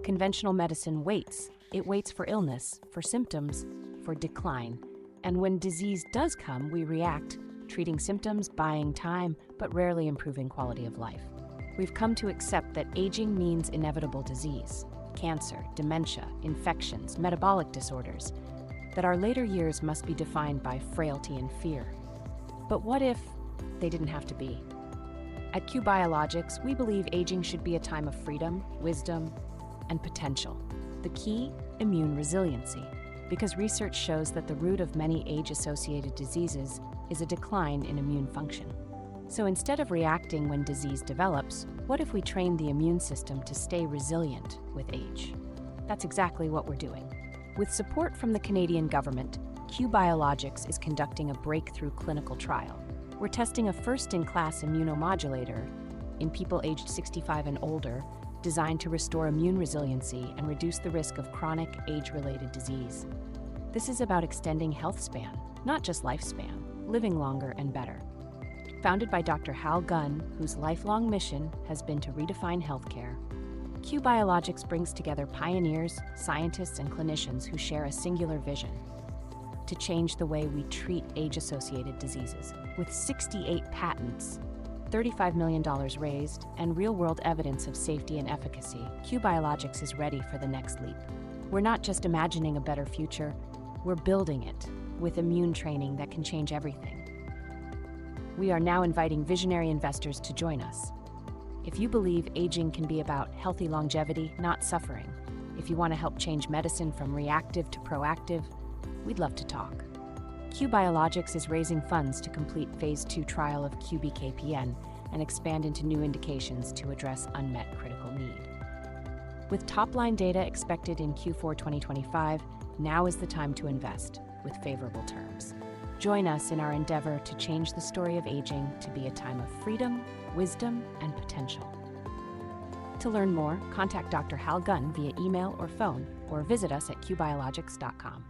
Conventional medicine waits. It waits for illness, for symptoms, for decline. And when disease does come, we react, treating symptoms, buying time, but rarely improving quality of life. We've come to accept that aging means inevitable disease, cancer, dementia, infections, metabolic disorders, that our later years must be defined by frailty and fear. But what if they didn't have to be? At Biologics, we believe aging should be a time of freedom, wisdom, and potential. The key, immune resiliency, because research shows that the root of many age-associated diseases is a decline in immune function. So instead of reacting when disease develops, what if we train the immune system to stay resilient with age? That's exactly what we're doing. With support from the Canadian government, Biologics is conducting a breakthrough clinical trial. We're testing a first-in-class immunomodulator in people aged 65 and older, designed to restore immune resiliency and reduce the risk of chronic age-related disease. This is about extending health span, not just lifespan, living longer and better. Founded by Dr. Hal Gunn, whose lifelong mission has been to redefine healthcare, Biologics brings together pioneers, scientists, and clinicians who share a singular vision: to change the way we treat age-associated diseases. With 68 patents, $35 million raised, and real-world evidence of safety and efficacy, Biologics is ready for the next leap. We're not just imagining a better future, we're building it with immune training that can change everything. We are now inviting visionary investors to join us. If you believe aging can be about healthy longevity, not suffering, if you want to help change medicine from reactive to proactive, we'd love to talk. Biologics is raising funds to complete Phase 2 trial of QBKPN and expand into new indications to address unmet critical need. With top-line data expected in Q4 2025, now is the time to invest with favorable terms. Join us in our endeavor to change the story of aging to be a time of freedom, wisdom, and potential. To learn more, contact Dr. Hal Gunn via email or phone, or visit us at qbiologics.com.